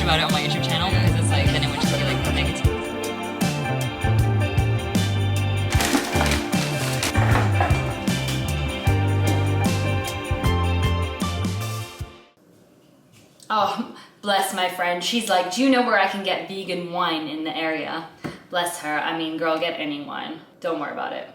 about it on my YouTube channel because it's like, then it would just be like negative. Oh, bless my friend. She's like, do you know where I can get vegan wine in the area? Bless her. I mean, girl, get any wine. Don't worry about it.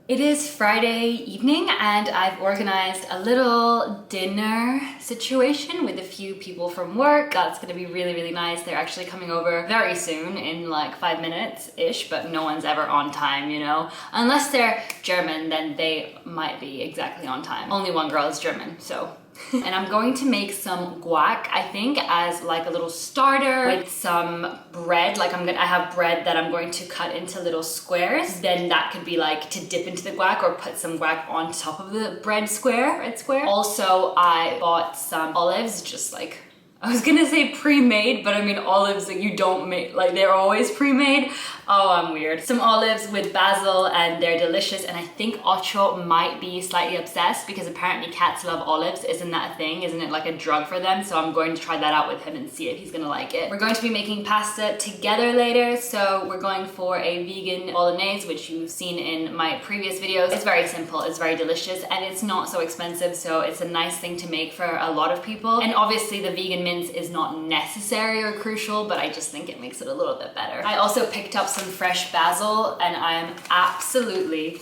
It is Friday evening and I've organized a little dinner situation with a few people from work. That's gonna be really, really nice. They're actually coming over very soon in like 5 minutes-ish, but no one's ever on time, you know? Unless they're German, then they might be exactly on time. Only one girl is German, so. And I'm going to make some guac, I think, as like a little starter with some bread. Like I have bread that I'm going to cut into little squares. Then that could be like to dip into the guac or put some guac on top of the bread square. Also, I bought some olives, just like, I was gonna say pre-made, but I mean olives that you don't make, like they're always pre-made. Oh, I'm weird. Some olives with basil and they're delicious, and I think Ocho might be slightly obsessed because apparently cats love olives. Isn't that a thing? Isn't it like a drug for them? So I'm going to try that out with him and see if he's gonna like it. We're going to be making pasta together later, so we're going for a vegan bolognese, which you've seen in my previous videos. It's very simple, it's very delicious, and it's not so expensive, so it's a nice thing to make for a lot of people. And obviously the vegan mince is not necessary or crucial, but I just think it makes it a little bit better. I also picked up some fresh basil and I am absolutely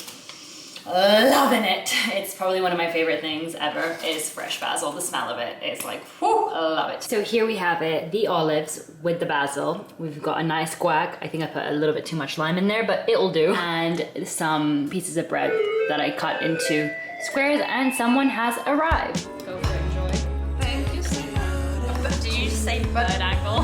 loving it. It's probably one of my favorite things ever is fresh basil. The smell of it is like, whoo, I love it. So here we have it, the olives with the basil. We've got a nice guac. I think I put a little bit too much lime in there, but it'll do. And some pieces of bread that I cut into squares, and someone has arrived. Go for it, enjoy. Thank you so much. Did you just say bird angle?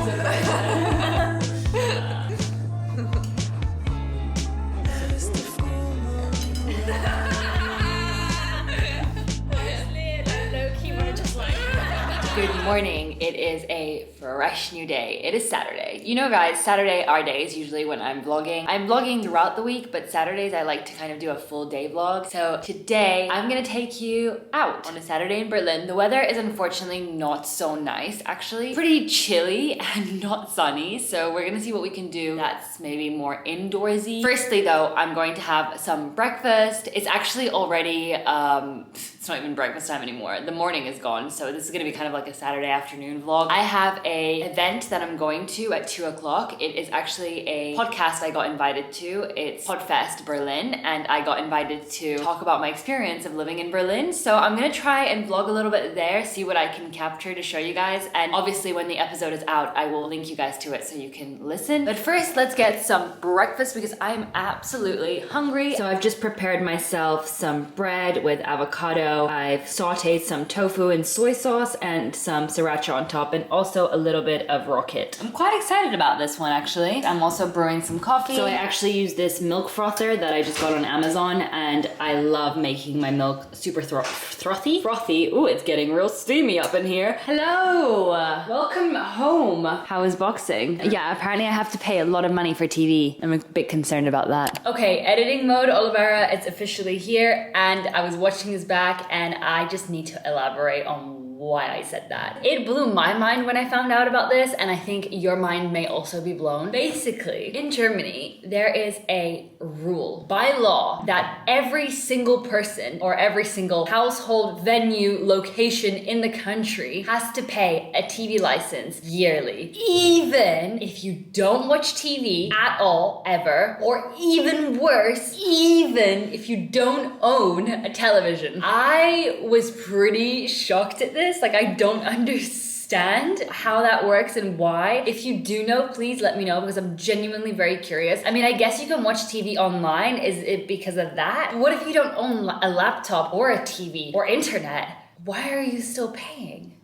Good morning. It is a fresh new day. It is Saturday. You know guys, Saturday are days usually when I'm vlogging. I'm vlogging throughout the week, but Saturdays I like to kind of do a full day vlog. So today I'm gonna take you out on a Saturday in Berlin. The weather is unfortunately not so nice, actually. Pretty chilly and not sunny. So we're gonna see what we can do that's maybe more indoorsy. Firstly though, I'm going to have some breakfast. It's actually already, it's not even breakfast time anymore. The morning is gone. So this is gonna be kind of like a Saturday afternoon vlog. I have a event that I'm going to at 2 o'clock. It is actually a podcast I got invited to. It's Podfest Berlin, and I got invited to talk about my experience of living in Berlin. So I'm gonna try and vlog a little bit there, see what I can capture to show you guys. And obviously when the episode is out, I will link you guys to it so you can listen. But first, let's get some breakfast because I'm absolutely hungry. So I've just prepared myself some bread with avocado. I've sauteed some tofu in soy sauce and some sriracha on top, and also a little bit of rocket. I'm quite excited about this one actually. I'm also brewing some coffee. So I actually use this milk frother that I just got on Amazon, and I love making my milk super frothy. Ooh, it's getting real steamy up in here. Hello, welcome home. How is boxing? Yeah, apparently I have to pay a lot of money for TV. I'm a bit concerned about that. Okay, editing mode, Olivera, it's officially here, and I was watching this back and I just need to elaborate on why I said that. It blew my mind when I found out about this, and I think your mind may also be blown. Basically, in Germany, there is a rule by law that every single person or every single household, venue, location in the country has to pay a TV license yearly. Even if you don't watch TV at all, ever, or even worse, even if you don't own a television. I was pretty shocked at this. Like, I don't understand how that works and why. If you do know, please let me know because I'm genuinely very curious. I mean, I guess you can watch TV online. Is it because of that? What if you don't own a laptop or a TV or internet? Why are you still paying?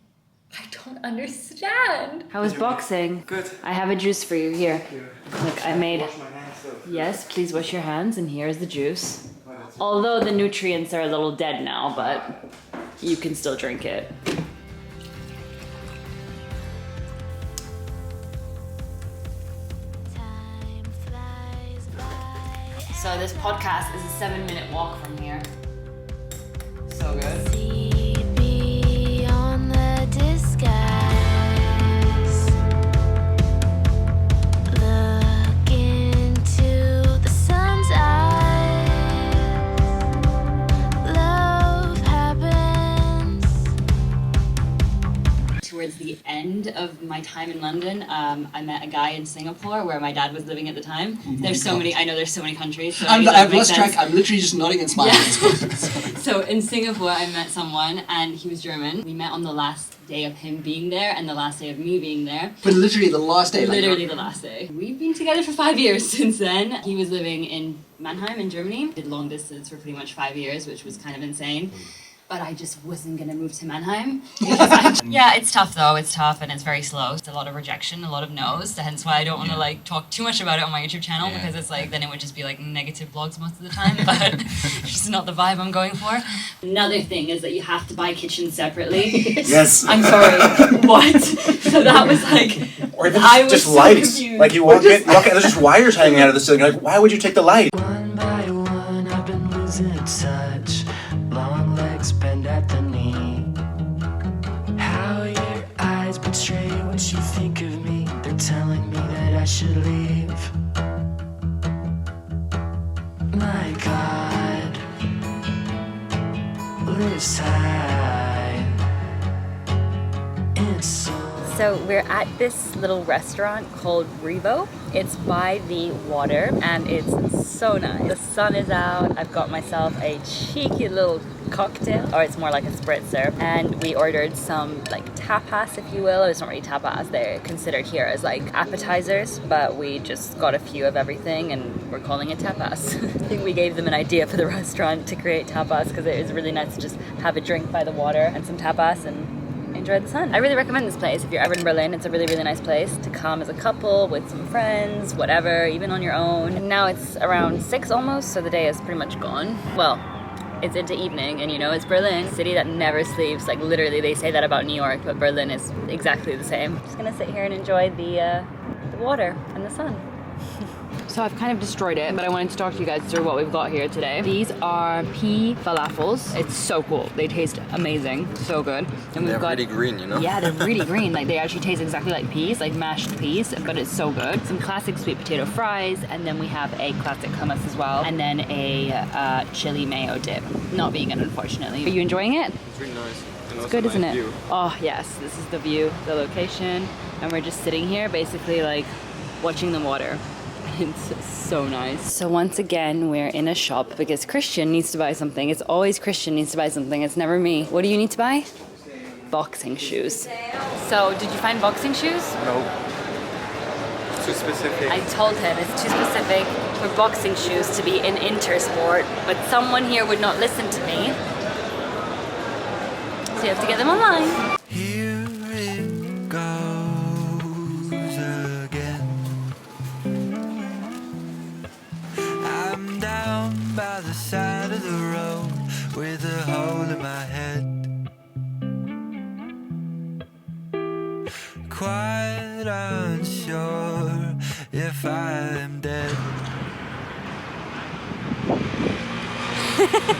I don't understand. How is boxing? Good. I have a juice for you here. Thank you. Look, I made... Wash my hands though. Yes, please wash your hands, and here's the juice. Although the nutrients are a little dead now, but you can still drink it. So this podcast is a 7-minute walk from here. So good. See beyond the disguise. end of my time in London, I met a guy in Singapore where my dad was living at the time. There's so many countries. So I've lost track. I'm literally just nodding and smiling. Yeah. So in Singapore, I met someone and he was German. We met on the last day of him being there and the last day of me being there. But literally the last day. Literally the last day. We've been together for 5 years since then. He was living in Mannheim in Germany. Did long distance for pretty much 5 years, which was kind of insane. But I just wasn't gonna move to Mannheim. Yeah, it's tough though. It's tough and it's very slow. It's a lot of rejection, a lot of no's. Hence why I don't want to like talk too much about it on my YouTube channel because it's like then it would just be like negative vlogs most of the time. But it's just not the vibe I'm going for. Another thing is that you have to buy kitchens separately. Yes. I'm sorry. What? So that was like. Or even I was just so lights. confused. Like you walk in, there's just wires hanging out of the ceiling. You're like, why would you take the light? One by one, I've been losing touch. Long legs bend at the knee. How your eyes betray what you think of me. They're telling me that I should leave. My God, lives high. It's So we're at this little restaurant called Revo. It's by the water and it's so nice. The sun is out. I've got myself a cheeky little cocktail, or it's more like a spritzer. And we ordered some like tapas, if you will. It's not really tapas. They're considered here as like appetizers, but we just got a few of everything and we're calling it tapas. I think we gave them an idea for the restaurant to create tapas because it is really nice to just have a drink by the water and some tapas and enjoy the sun. I really recommend this place if you're ever in Berlin. It's a really, really nice place to come as a couple, with some friends, whatever, even on your own. And now it's around 6 almost, so the day is pretty much gone. Well, it's into evening, and you know, it's Berlin, a city that never sleeps. Like literally, they say that about New York, but Berlin is exactly the same. Just gonna sit here and enjoy the water and the sun. So I've kind of destroyed it, but I wanted to talk to you guys through what we've got here today. These are pea falafels. It's so cool. They taste amazing. So good. And they're really green, you know? Yeah, they're really green. Like they actually taste exactly like peas, like mashed peas, but it's so good. Some classic sweet potato fries, and then we have a classic hummus as well, and then a chili mayo dip. Not vegan, unfortunately. Are you enjoying it? It's really nice. And It's also good, nice isn't it? view. Oh yes, this is the view, the location, and we're just sitting here basically like watching the water. It's so nice. So once again, we're in a shop because Christian needs to buy something. It's always Christian needs to buy something. It's never me. What do you need to buy? Boxing shoes. So did you find boxing shoes? No. Too specific. I told him it's too specific for boxing shoes to be in Intersport, but someone here would not listen to me. So you have to get them online. here it goes again. I'm down by the side of the road with a hole in my head. Quite unsure if I'm dead.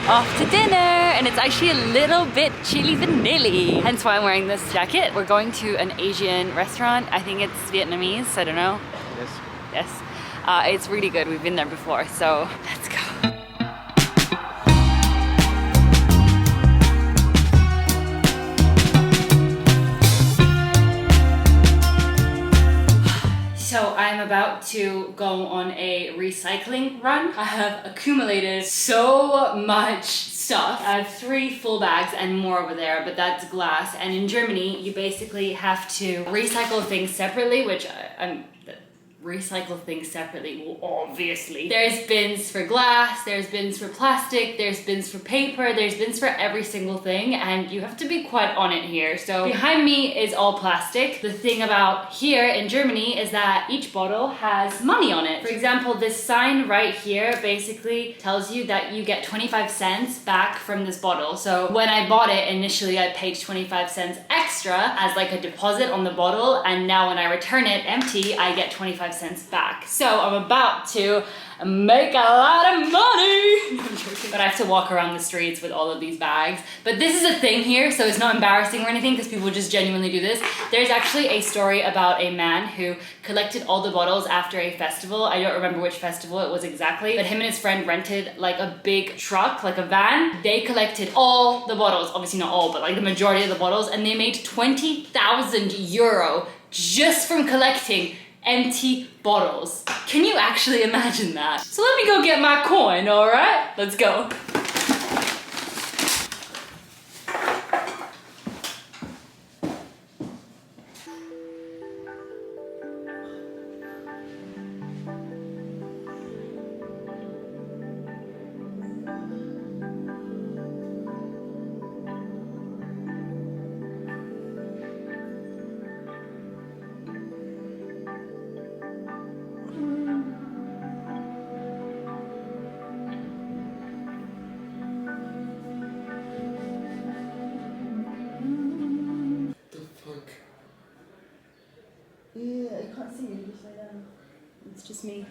Off to dinner, and it's actually a little bit chili vanilli. Hence why I'm wearing this jacket. We're going to an Asian restaurant. I think it's Vietnamese, I don't know. Yes. Yes. It's really good. We've been there before, so let's go. So I'm about to go on a recycling run. I have accumulated so much stuff. I have 3 full bags and more over there, but that's glass. And in Germany, you basically have to recycle things separately, which I'm recycle things separately. Well, obviously. There's bins for glass, there's bins for plastic, there's bins for paper, there's bins for every single thing, and you have to be quite on it here. So behind me is all plastic. The thing about here in Germany is that each bottle has money on it. For example, this sign right here basically tells you that you get 25 cents back from this bottle. So when I bought it initially, I paid 25 cents extra as like a deposit on the bottle, and now when I return it empty, I get 25 cents back. So I'm about to make a lot of money. But I have to walk around the streets with all of these bags. But this is a thing here, so it's not embarrassing or anything because people just genuinely do this. There's actually a story about a man who collected all the bottles after a festival. I don't remember which festival it was exactly, but him and his friend rented like a big truck, like a van. They collected all the bottles, obviously not all, but like the majority of the bottles, and they made 20,000 euro just from collecting empty bottles. Can you actually imagine that? So let me go get my coin, alright? Let's go. Yeah, I can't see you, just lay down. It's just me.